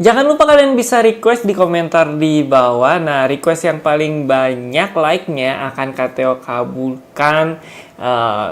Jangan lupa kalian bisa request di komentar di bawah. Nah, request yang paling banyak like-nya akan Kateo kabulkan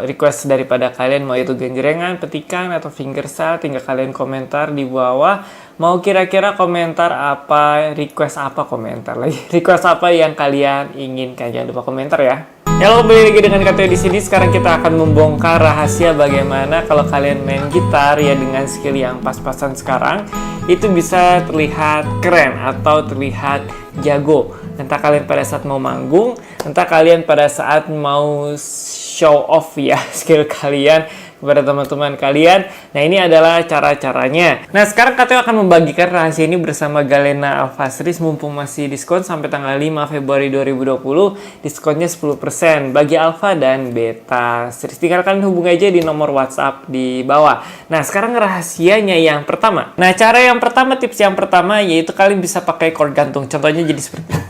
request daripada kalian, mau itu genjrengan, petikan, atau fingerstyle. Tinggal kalian komentar di bawah. Mau kira-kira komentar apa, request apa komentar lagi. Request apa yang kalian inginkan. Jangan lupa komentar ya. Halo, kembali lagi dengan Kateo di sini. Sekarang kita akan membongkar rahasia bagaimana kalau kalian main gitar ya dengan skill yang pas-pasan sekarang itu bisa terlihat keren atau terlihat jago. Entah kalian pada saat mau manggung, entah kalian pada saat mau show off ya skill kalian kepada teman-teman kalian. Nah, ini adalah cara-caranya. Nah, sekarang Kateo akan membagikan rahasia ini bersama Galena Alpha Series mumpung masih diskon sampai tanggal 5 Februari 2020. Diskonnya 10% bagi Alpha dan Beta Series. Tinggal kalian hubungi aja di nomor WhatsApp di bawah. Nah, sekarang rahasianya yang pertama. Nah, cara yang pertama, tips yang pertama yaitu kalian bisa pakai chord gantung. Contohnya jadi seperti ini.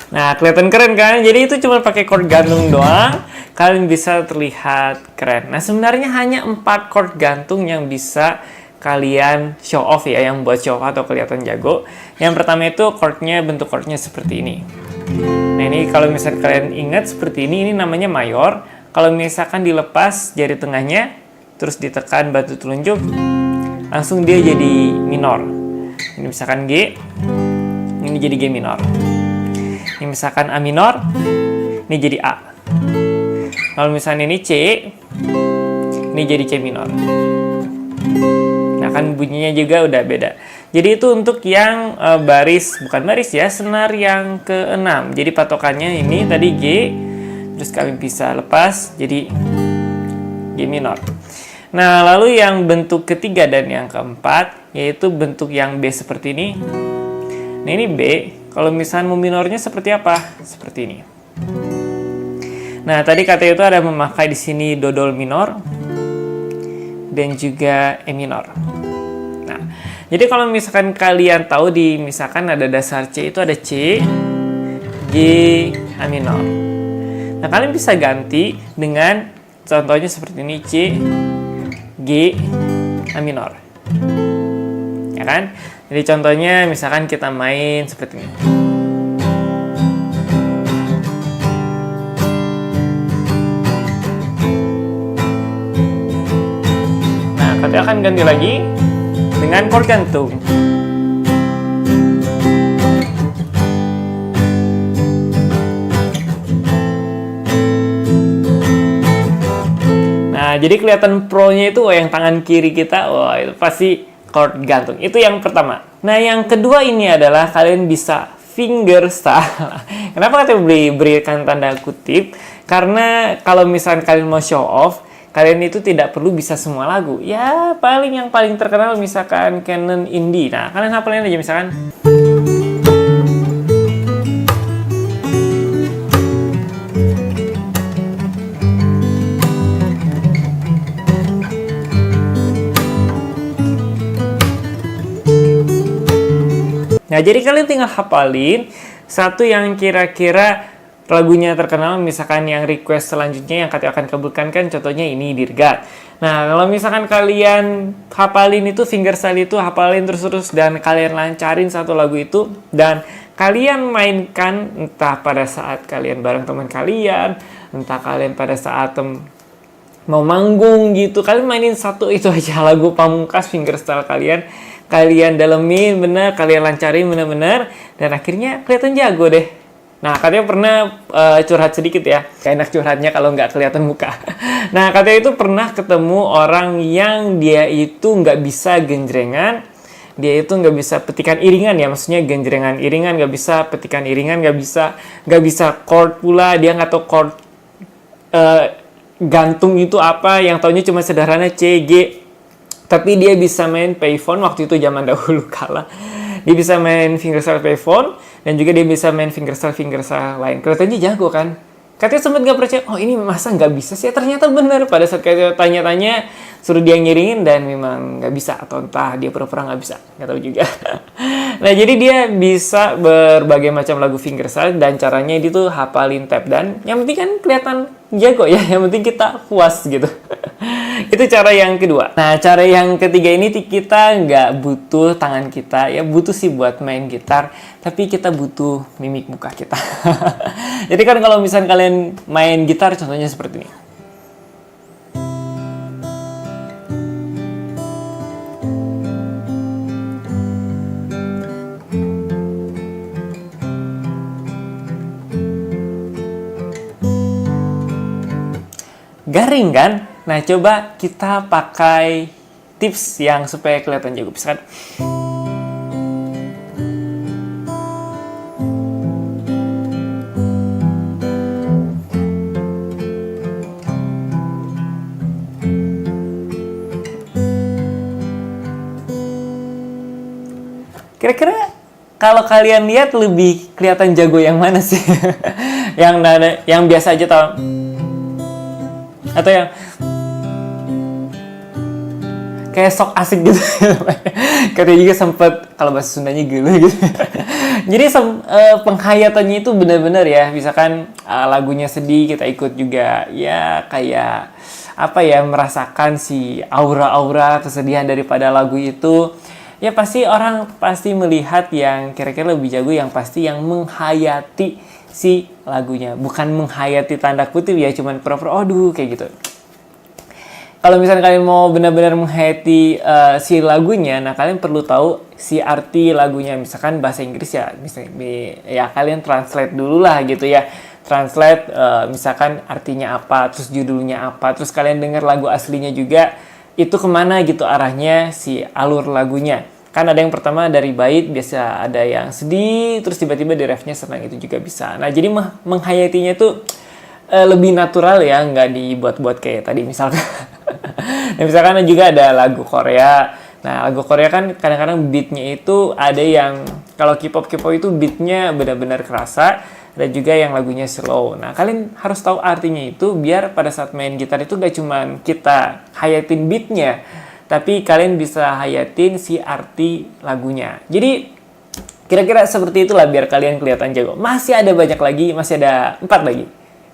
Nah, kelihatan keren kan? Jadi itu cuma pakai chord gantung doang, kalian bisa terlihat keren. Nah, sebenarnya hanya 4 chord gantung yang bisa kalian show off ya, yang buat show off atau kelihatan jago. Yang pertama itu chordnya, bentuk chordnya seperti ini. Nah, ini kalau misalnya kalian ingat seperti ini namanya mayor. Kalau misalkan dilepas jari tengahnya, terus ditekan batu telunjuk, langsung dia jadi minor. Ini misalkan G, ini jadi G minor. Ini misalkan A minor, ini jadi A. Kalau misalnya ini C, ini jadi C minor. Nah, kan bunyinya juga udah beda. Jadi itu untuk yang bukan baris ya, senar yang ke-6. Jadi patokannya ini tadi G, terus kalian bisa lepas jadi G minor. Nah, lalu yang bentuk ketiga dan yang keempat, yaitu bentuk yang B seperti ini. Nah, ini B. Kalau misalnya minornya seperti apa? Seperti ini. Nah, tadi Kateo itu ada memakai di sini do dol minor dan juga E minor. Nah, jadi kalau misalkan kalian tahu di misalkan ada dasar C itu ada C, G, A minor. Nah, kalian bisa ganti dengan contohnya seperti ini C, G, A minor. Ya kan? Jadi contohnya misalkan kita main seperti ini. Nah, Kateo akan ganti lagi dengan chord gantung. Nah, jadi kelihatan pro-nya itu yang tangan kiri kita, wah itu pasti chord gantung. Itu yang pertama. Nah, yang kedua ini adalah kalian bisa fingerstyle. Kenapa Kateo berikan tanda kutip? Karena kalau misalnya kalian mau show off, kalian itu tidak perlu bisa semua lagu. Ya, yang paling terkenal misalkan Canon Indie. Nah, kalian hafalin aja misalkan. Nah, jadi kalian tinggal hafalin satu yang kira-kira lagunya terkenal, misalkan yang request selanjutnya yang Kateo akan kabulkan kan contohnya ini Dirgat. Nah, kalau misalkan kalian hafalin itu fingerstyle itu hafalin terus-terus dan kalian lancarin satu lagu itu dan kalian mainkan entah pada saat kalian bareng teman kalian, entah kalian pada saat mau manggung gitu, kalian mainin satu itu aja lagu pamungkas fingerstyle kalian dalemin bener, kalian lancarin bener-bener, dan akhirnya kelihatan jago deh. Nah, Kateo pernah curhat sedikit ya, kayak enak curhatnya kalau nggak kelihatan muka. Nah, Kateo itu pernah ketemu orang yang dia itu nggak bisa genjrengan, dia itu nggak bisa petikan iringan ya, maksudnya genjrengan iringan nggak bisa, petikan iringan nggak bisa chord pula, dia nggak tahu chord gantung itu apa, yang taunya cuma sederhana C, G. Tapi dia bisa main payphone waktu itu zaman dahulu kala. Dia bisa main fingerstyle payphone dan juga dia bisa main fingerstyle lain. Kelihatannya jago kan? Katanya sempat nggak percaya, oh ini masa nggak bisa sih? Ternyata benar. Pada saat katanya tanya-tanya, suruh dia ngiringin dan memang nggak bisa. Atau entah dia pura-pura nggak bisa, nggak tahu juga. Nah, jadi dia bisa berbagai macam lagu fingerstyle dan caranya itu hafalin tab. Dan yang penting kan kelihatan jago ya, yang penting kita puas gitu. Itu cara yang kedua. Nah, cara yang ketiga ini kita nggak butuh tangan kita, ya butuh sih buat main gitar, tapi kita butuh mimik muka kita. Jadi kan kalau misalnya kalian main gitar, contohnya seperti ini. Garing kan? Nah, coba kita pakai tips yang supaya kelihatan jago. Misalkan kira-kira kalau kalian lihat lebih kelihatan jago yang mana sih? yang biasa aja tau? Atau yang kayak sok asik gitu. Katanya juga sempet kalau bahasa Sundanya gila gitu. Jadi penghayatannya itu benar-benar ya. Misalkan lagunya sedih, kita ikut juga. Ya kayak apa ya, merasakan si aura-aura kesedihan daripada lagu itu. Ya pasti orang pasti melihat yang kira-kira lebih jago, yang pasti yang menghayati si lagunya. Bukan menghayati tanda kutip ya, cuman pura-pura aduh kayak gitu. Kalau misalnya kalian mau benar-benar menghayati si lagunya, nah kalian perlu tahu si arti lagunya. Misalkan bahasa Inggris ya, misalnya ya kalian translate dulu lah gitu ya. Translate misalkan artinya apa, terus judulnya apa, terus kalian dengar lagu aslinya juga, itu kemana gitu arahnya si alur lagunya. Kan ada yang pertama dari bait, biasa ada yang sedih, terus tiba-tiba di refnya senang, itu juga bisa. Nah, jadi menghayatinya itu lebih natural ya, nggak dibuat-buat kayak tadi misalkan. Nah, misalkan juga ada lagu Korea. Nah, lagu Korea kan kadang-kadang beatnya itu ada yang, kalau K-pop itu beatnya benar-benar kerasa, ada juga yang lagunya slow. Nah, kalian harus tahu artinya itu biar pada saat main gitar itu gak cuma kita hayatin beatnya, tapi kalian bisa hayatin si arti lagunya. Jadi kira-kira seperti itulah biar kalian kelihatan jago. Masih ada banyak lagi, masih ada 4 lagi.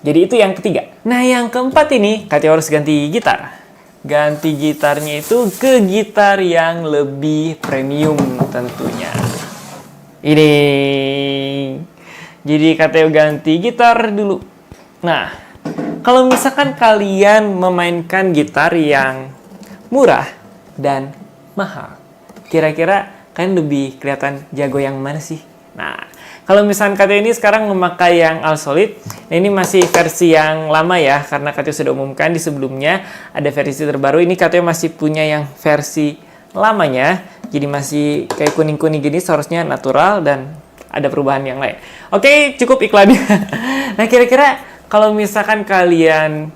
Jadi itu yang ketiga. Nah, yang keempat ini Katya harus ganti gitar. Ganti gitarnya itu ke gitar yang lebih premium tentunya. Ini. Jadi Katya ganti gitar dulu. Nah, kalau misalkan kalian memainkan gitar yang murah dan mahal, kira-kira kalian lebih kelihatan jago yang mana sih? Nah, kalau misalkan Katya ini sekarang memakai yang All Solid, nah ini masih versi yang lama ya, karena Katya sudah umumkan di sebelumnya ada versi terbaru. Ini Katya masih punya yang versi lamanya, jadi masih kayak kuning-kuning gini, seharusnya natural dan ada perubahan yang lain. Oke, cukup iklannya. Nah, kira-kira kalau misalkan kalian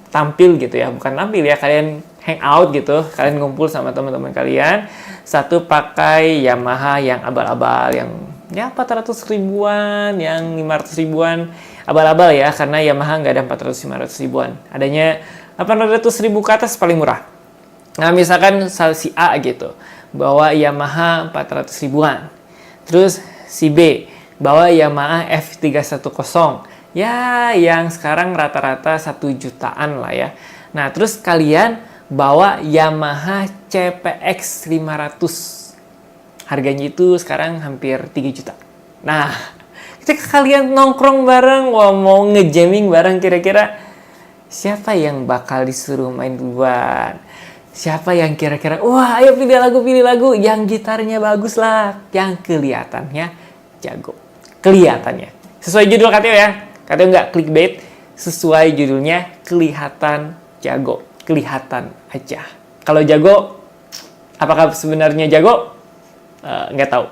tampil gitu ya, bukan tampil ya, kalian hang out gitu, kalian ngumpul sama teman-teman kalian, satu pakai Yamaha yang abal-abal, yang ya 400 ribuan, yang 500 ribuan, abal-abal ya, karena Yamaha nggak ada 400-500 ribuan. Adanya 800 ribu ke atas paling murah. Nah, misalkan si A gitu, bawa Yamaha 400 ribuan. Terus si B bawa Yamaha F310, ya yang sekarang rata-rata 1 jutaan lah ya. Nah, terus kalian bawa Yamaha CPX 500, harganya itu sekarang hampir 3 juta. Nah, ketika kalian nongkrong bareng, wah, mau ngejamming bareng, kira-kira siapa yang bakal disuruh main duluan? Siapa yang kira-kira, wah ayo pilih lagu yang gitarnya bagus lah, yang kelihatannya jago. Kelihatannya. Sesuai judul Katya ya. Katya nggak clickbait. Sesuai judulnya, kelihatan jago. Kelihatan aja. Kalau jago, apakah sebenarnya jago? Nggak tahu.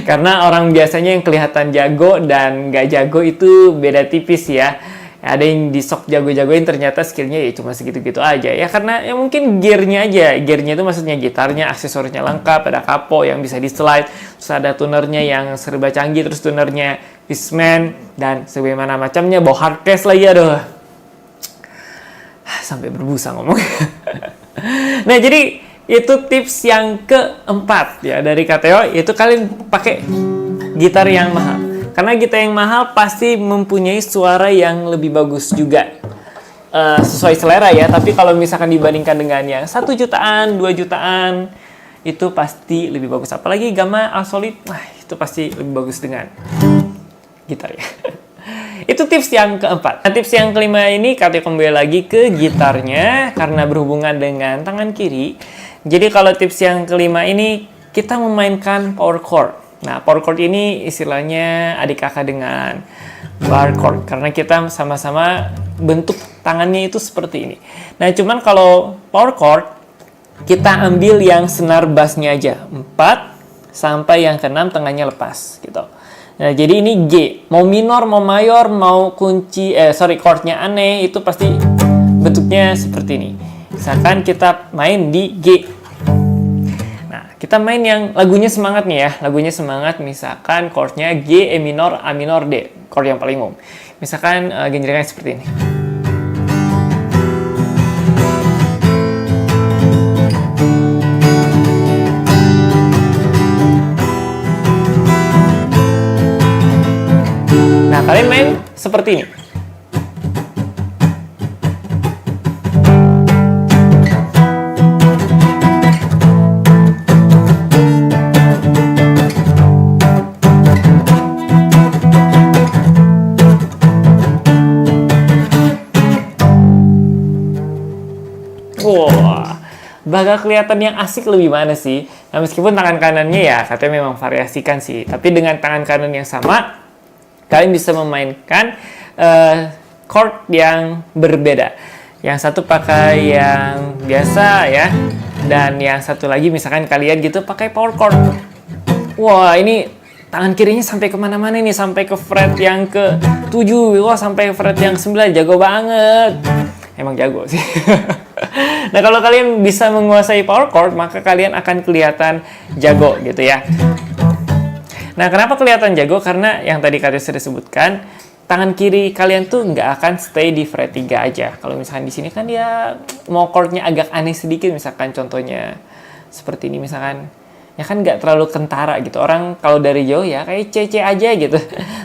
Karena orang biasanya yang kelihatan jago dan nggak jago itu beda tipis ya. Ada yang disok jago-jagoin, ternyata skillnya ya cuma segitu-gitu aja ya, karena ya mungkin gearnya aja. Gearnya itu maksudnya gitarnya, aksesorisnya lengkap, ada kapo yang bisa di slide, terus ada tunernya yang serba canggih, terus tunernya Fishman, dan sebagaimana macamnya, bawa hardcase lagi, aduh. Sampai berbusa ngomong. Nah, jadi itu tips yang keempat ya dari KTO, yaitu kalian pakai gitar yang mahal. Karena gitar yang mahal pasti mempunyai suara yang lebih bagus juga. Sesuai selera ya, tapi kalau misalkan dibandingkan dengan yang 1 jutaan, 2 jutaan, itu pasti lebih bagus. Apalagi Gamma Absolute, itu pasti lebih bagus dengan gitar ya. Itu tips yang keempat. Nah, tips yang kelima ini KTO kembali lagi ke gitarnya karena berhubungan dengan tangan kiri. Jadi kalau tips yang kelima ini kita memainkan power chord. Nah, power chord ini istilahnya adik kakak dengan bar chord karena kita sama-sama bentuk tangannya itu seperti ini. Nah, cuman kalau power chord kita ambil yang senar bassnya aja 4 sampai yang ke-6 tengahnya lepas gitu. Nah, jadi ini G. Mau minor, mau mayor, mau kunci, chordnya aneh, itu pasti bentuknya seperti ini. Misalkan kita main di G. Nah, kita main yang lagunya semangat nih ya. Lagunya semangat, misalkan chordnya G, E minor, A minor, D. Chord yang paling umum. Misalkan genjrengan seperti ini. Kalian main seperti ini. Wah, bakal kelihatan yang asik lebih mana sih? Nah, meskipun tangan kanannya ya katanya memang variasikan sih, tapi dengan tangan kanan yang sama kalian bisa memainkan chord yang berbeda. Yang satu pakai yang biasa ya, dan yang satu lagi misalkan kalian gitu pakai power chord. Wah, ini tangan kirinya sampai kemana-mana nih, sampai ke fret yang ke-7, wah sampai ke fret yang 9, jago banget. Emang jago sih. Nah, kalau kalian bisa menguasai power chord, maka kalian akan kelihatan jago gitu ya. Nah, kenapa kelihatan jago? Karena yang tadi kalian sudah sebutkan, tangan kiri kalian tuh nggak akan stay di fret 3 aja. Kalau misalkan di sini kan dia mau chordnya agak aneh sedikit, misalkan contohnya seperti ini misalkan, ya kan nggak terlalu kentara gitu. Orang kalau dari jauh ya kayak C aja gitu.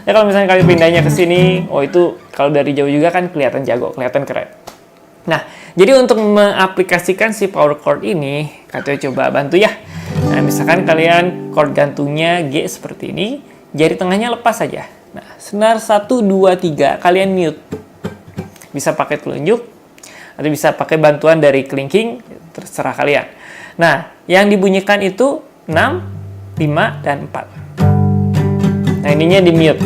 Nah, kalau misalkan kalian pindahnya ke sini, oh itu kalau dari jauh juga kan kelihatan jago, kelihatan keren. Nah, jadi untuk mengaplikasikan si power chord ini, KTO coba bantu ya. Nah, misalkan kalian chord gantungnya G seperti ini, jari tengahnya lepas saja. Nah, senar 1, 2, 3, kalian mute. Bisa pakai telunjuk, atau bisa pakai bantuan dari kelingking, terserah kalian. Nah, yang dibunyikan itu 6, 5, dan 4. Nah, ininya di mute.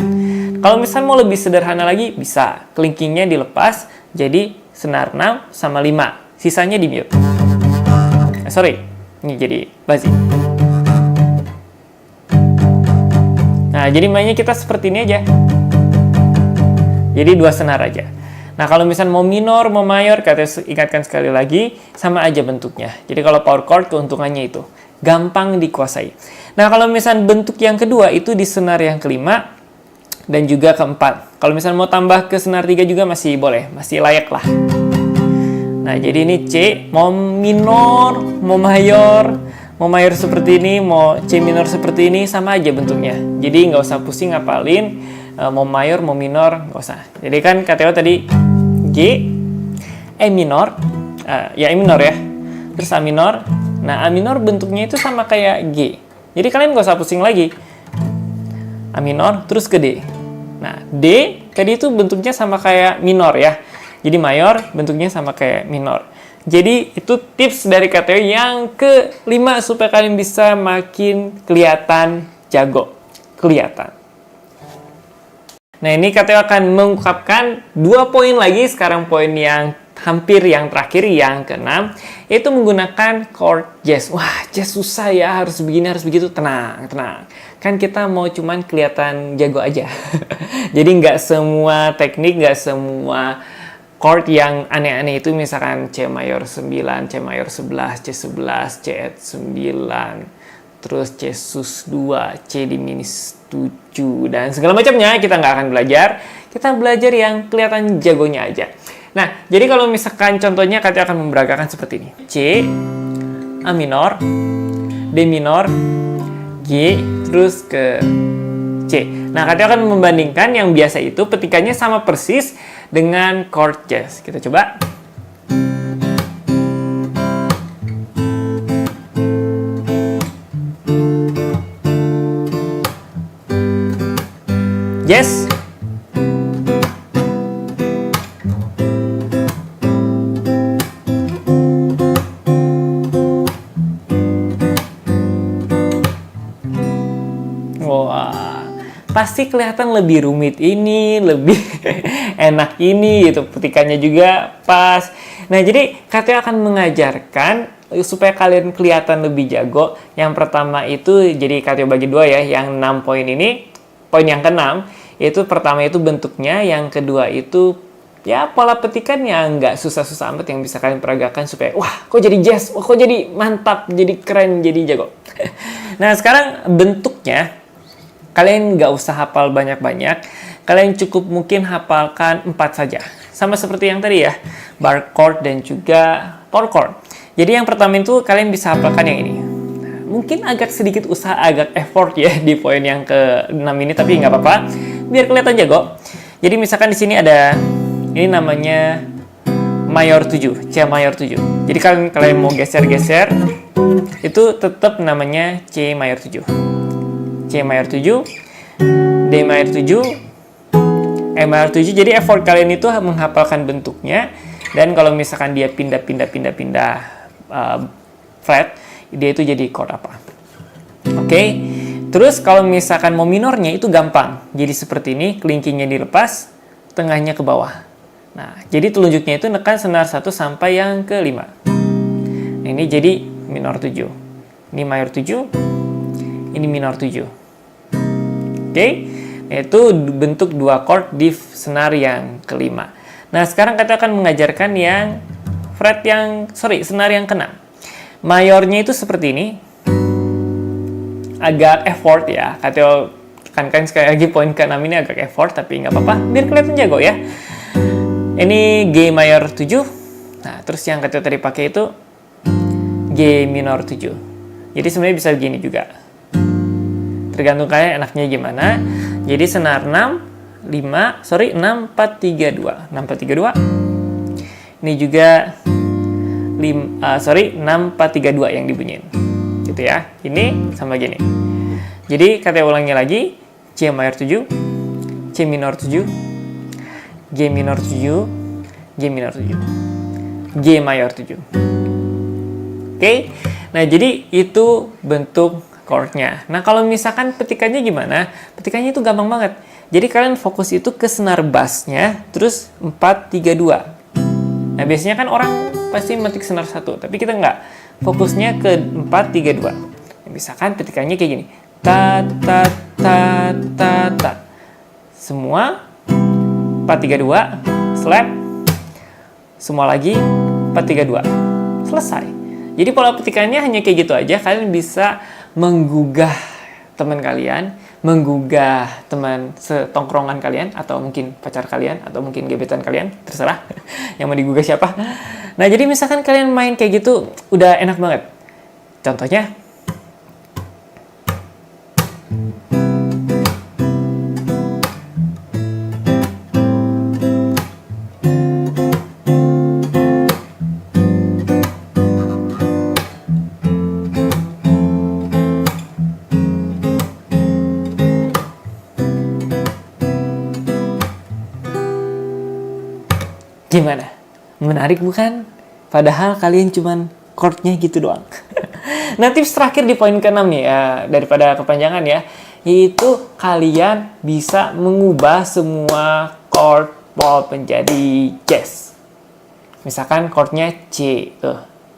Kalau misalnya mau lebih sederhana lagi, bisa kelingkingnya dilepas, jadi senar 6 sama 5, sisanya di mute. Ini jadi basi. Nah, jadi mainnya kita seperti ini aja. Jadi 2 senar aja. Nah, kalau misalnya mau minor, mau mayor, kita ingatkan sekali lagi, sama aja bentuknya. Jadi kalau power chord, keuntungannya itu gampang dikuasai. Nah, kalau misalnya bentuk yang kedua, itu di senar yang kelima, dan juga keempat. Kalau misalnya mau tambah ke senar 3 juga masih boleh, masih layak lah. Nah, jadi ini C, mau minor, mau mayor seperti ini, mau C minor seperti ini, sama aja bentuknya. Jadi nggak usah pusing ngapalin, mau mayor, mau minor, nggak usah. Jadi kan KTO tadi G, E minor, ya E minor ya, terus A minor. Nah, A minor bentuknya itu sama kayak G. Jadi kalian nggak usah pusing lagi. A minor, terus ke D. Nah, D, tadi itu bentuknya sama kayak minor ya. Jadi mayor bentuknya sama kayak minor. Jadi itu tips dari KTO yang kelima supaya kalian bisa makin kelihatan jago. Kelihatan. Nah, ini KTO akan mengungkapkan 2 poin lagi. Sekarang poin yang hampir yang terakhir, yang ke-6, yaitu menggunakan chord jazz. Wah, jazz susah ya, harus begini, harus begitu. Tenang, tenang. Kan kita mau cuman kelihatan jago aja. Jadi nggak semua teknik, nggak semua chord yang aneh-aneh itu, misalkan C mayor 9, C mayor 11, C11, C9, terus C sus 2, C diminis 7, dan segala macamnya kita nggak akan belajar. Kita belajar yang kelihatan jagonya aja. Nah, jadi kalau misalkan contohnya Kateo akan memberagakan seperti ini. C, A minor, D minor, G, terus ke C. Nah, Kateo akan membandingkan yang biasa itu petikannya sama persis dengan chord jazz. Kita coba. Jazz. Wah, pasti kelihatan lebih rumit ini, lebih enak ini gitu. Petikannya juga pas. Nah, jadi Kateo akan mengajarkan supaya kalian kelihatan lebih jago. Yang pertama itu, jadi Kateo bagi dua ya, yang 6 poin ini. Poin yang ke-6, itu pertama itu bentuknya, yang kedua itu ya pola petikannya nggak susah-susah amat yang bisa kalian peragakan supaya wah kok jadi jazz, wah kok jadi mantap, jadi keren, jadi jago. Nah, sekarang bentuknya kalian nggak usah hafal banyak-banyak, kalian cukup mungkin hafalkan 4 saja. Sama seperti yang tadi ya, bar chord dan juga power chord. Jadi yang pertama itu kalian bisa hafalkan yang ini. Mungkin agak sedikit usaha, agak effort ya di poin yang ke-6 ini, tapi nggak apa-apa, biar kelihatan jago. Jadi misalkan di sini ada, ini namanya mayor 7, C mayor 7. Jadi kalian mau geser-geser, itu tetap namanya C mayor 7. C mayor 7, D mayor 7, E mayor 7. Jadi effort kalian itu menghafalkan bentuknya, dan kalau misalkan dia pindah fret, dia itu jadi chord apa. Oke. Terus kalau misalkan mau minornya itu gampang. Jadi seperti ini, kelingkingnya dilepas, tengahnya ke bawah. Nah, jadi telunjuknya itu nekan senar 1 sampai yang ke-5. Nah, ini jadi minor 7. Ini mayor 7, ini minor 7. Oke. Itu bentuk 2 chord di senar yang ke-5. Nah, sekarang kita akan mengajarkan yang senar yang ke-6. Mayornya itu seperti ini. Agak effort ya. Kateo tekankan sekali lagi poin ke-6 ini agak effort, tapi nggak apa-apa. Biar kelihatan jago ya. Ini G mayor 7. Nah, terus yang Kateo tadi pakai itu G minor 7. Jadi sebenarnya bisa begini juga. Tergantung kalian enaknya gimana. Jadi senar 6, 4, 3, 2. 6, 4, 3, 2. Ini juga 6, 4, 3, 2 yang dibunyiin. Gitu ya. Ini sama gini. Jadi Kateo ulangi lagi. C mayor 7, C minor 7, G minor 7, G minor 7, G mayor 7. Oke. Nah, jadi itu bentuk chordnya. Nah, kalau misalkan petikannya gimana? Petikannya itu gampang banget. Jadi kalian fokus itu ke senar bassnya, terus 4, 3, 2. Nah, biasanya kan orang pasti metik senar 1, tapi kita nggak. Fokusnya ke 4, 3, 2. Misalkan petikannya kayak gini. Ta, ta, ta, ta, ta. Semua 4, 3, 2. Slap. Semua lagi 4, 3, 2. Selesai. Jadi pola petikannya hanya kayak gitu aja. Kalian bisa menggugah teman kalian, menggugah teman setongkrongan kalian, atau mungkin pacar kalian, atau mungkin gebetan kalian, terserah yang mau digugah siapa. Nah, jadi misalkan kalian main kayak gitu, udah enak banget. Contohnya, gimana? Menarik bukan? Padahal kalian cuman chordnya gitu doang. Nah, tips terakhir di poin ke-6 nih ya, daripada kepanjangan ya, yaitu kalian bisa mengubah semua chord pop menjadi jazz. Misalkan chordnya C,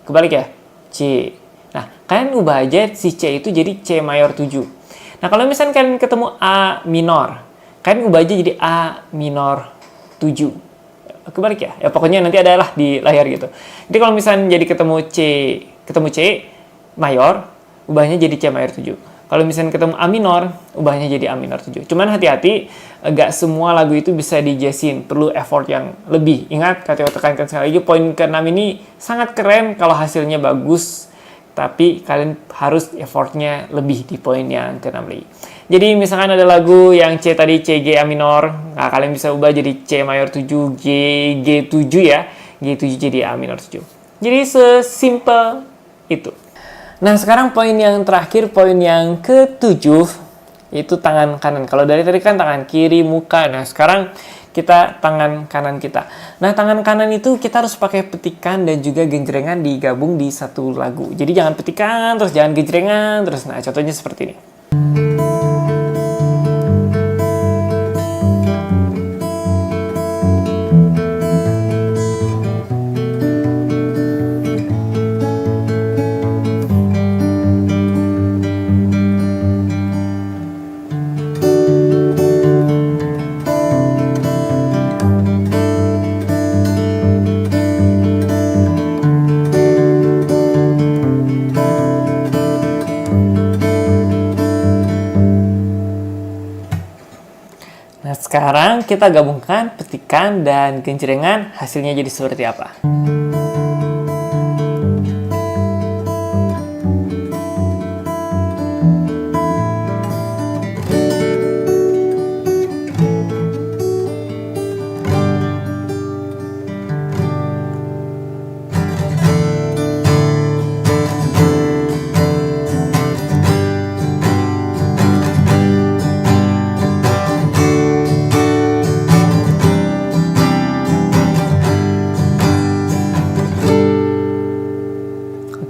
kebalik ya, C. Nah, kalian ubah aja si C itu jadi C mayor 7. Nah, kalau misalkan kalian ketemu A minor, kalian ubah aja jadi A minor 7. Kebalik ya? Ya pokoknya nanti adalah di layar gitu. Jadi kalau misalnya jadi ketemu C mayor, ubahnya jadi C mayor 7. Kalau misalnya ketemu A minor, ubahnya jadi A minor 7. Cuman hati-hati, gak semua lagu itu bisa dijazzin, perlu effort yang lebih. Ingat, KTO tekankan sekali lagi, poin ke-6 ini sangat keren kalau hasilnya bagus, tapi kalian harus effortnya lebih di poin yang ke-6 lagi. Jadi misalkan ada lagu yang C tadi C, G, A minor, nah kalian bisa ubah jadi C mayor 7, G, G7 ya. G7 jadi A minor 7. Jadi sesimpel itu. Nah, sekarang poin yang terakhir, poin yang ke-7, itu tangan kanan. Kalau dari tadi kan tangan kiri, muka. Nah, sekarang kita tangan kanan kita. Nah, tangan kanan itu kita harus pakai petikan dan juga genjrengan digabung di satu lagu. Jadi jangan petikan, terus jangan genjrengan, terus. Nah, contohnya seperti ini. Nah, sekarang kita gabungkan petikan dan genjrengan, hasilnya jadi seperti apa?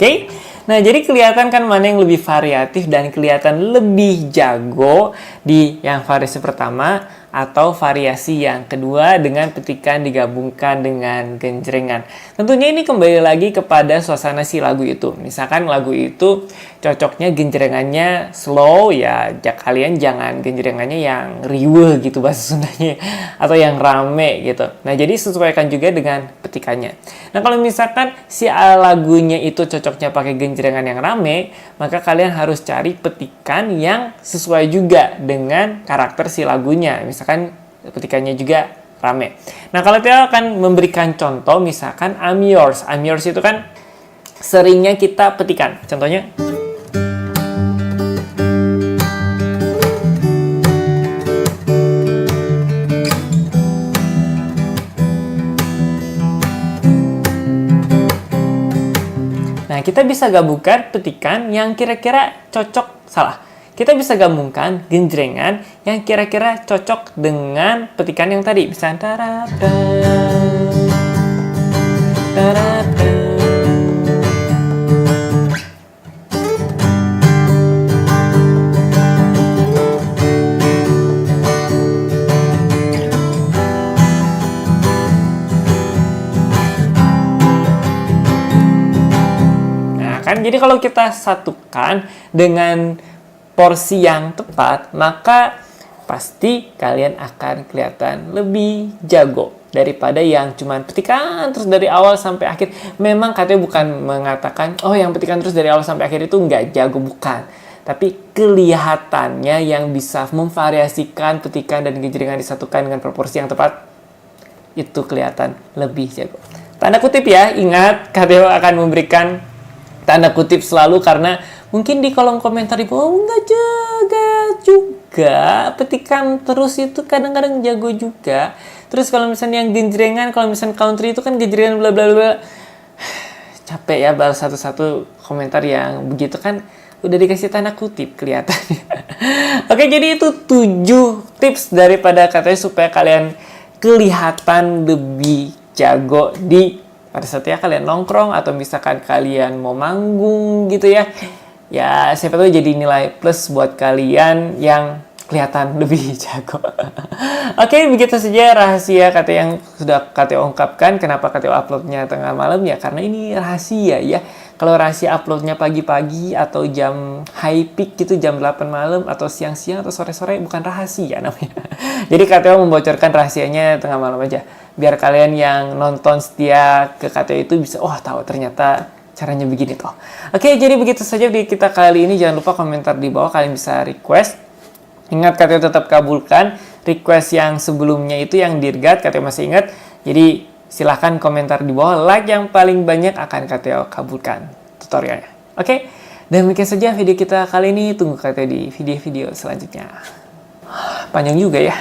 Oke? Nah, jadi kelihatan kan mana yang lebih variatif dan kelihatan lebih jago di yang variasi pertama atau variasi yang kedua dengan petikan digabungkan dengan genjrengan. Tentunya ini kembali lagi kepada suasana si lagu itu. Misalkan lagu itu cocoknya genjrengannya slow, ya kalian jangan genjrengannya yang riweuh gitu bahasa Sundanya, atau yang rame gitu. Nah, jadi sesuaikan juga dengan petikannya. Nah, kalau misalkan si lagunya itu cocoknya pakai genjrengan yang rame, maka kalian harus cari petikan yang sesuai juga dengan karakter si lagunya. Misalkan petikannya juga rame. Nah, kalau Theo akan memberikan contoh, misalkan I'm Yours. I'm Yours itu kan seringnya kita petikan. Contohnya, nah, kita bisa gabungkan petikan yang kira-kira cocok, kita bisa gabungkan genjrengan yang kira-kira cocok dengan petikan yang tadi. Misalnya, jadi kalau kita satukan dengan porsi yang tepat, maka pasti kalian akan kelihatan lebih jago daripada yang cuman petikan terus dari awal sampai akhir. Memang katanya bukan mengatakan, oh yang petikan terus dari awal sampai akhir itu nggak jago, bukan. Tapi kelihatannya yang bisa memvariasikan petikan dan genjrengan disatukan dengan proporsi yang tepat, itu kelihatan lebih jago. Tanda kutip ya, ingat KTO akan memberikan tanda kutip selalu karena mungkin di kolom komentar di bawah nggak jaga juga, petikan terus itu kadang-kadang jago juga. Terus kalau misalnya yang genjrengan, kalau misalnya country itu kan genjrengan bla bla bla, capek ya balas satu-satu komentar yang begitu kan, udah dikasih tanda kutip kelihatannya. Oke, jadi itu 7 tips daripada katanya supaya kalian kelihatan lebih jago di pada saat ya kalian nongkrong atau misalkan kalian mau manggung gitu ya. Ya, siapa tahu jadi nilai plus buat kalian yang kelihatan lebih jago. Oke, begitu saja rahasia KTO yang sudah KTO ungkapkan. Kenapa KTO uploadnya tengah malam ya? Karena ini rahasia ya. Kalau rahasia uploadnya pagi-pagi atau jam high peak gitu, jam 8 malam atau siang-siang atau sore-sore, bukan rahasia namanya. Jadi KTO membocorkan rahasianya tengah malam aja. Biar kalian yang nonton setia ke KTO itu bisa, tahu ternyata Caranya begini toh. Oke, jadi begitu saja video kita kali ini. Jangan lupa komentar di bawah, kalian bisa request. Ingat, KTO tetap kabulkan. Request yang sebelumnya itu yang dirgat, KTO masih ingat. Jadi silahkan komentar di bawah. Like yang paling banyak akan KTO kabulkan tutorialnya. Oke, dan demikian saja video kita kali ini. Tunggu KTO di video-video selanjutnya. Panjang juga ya.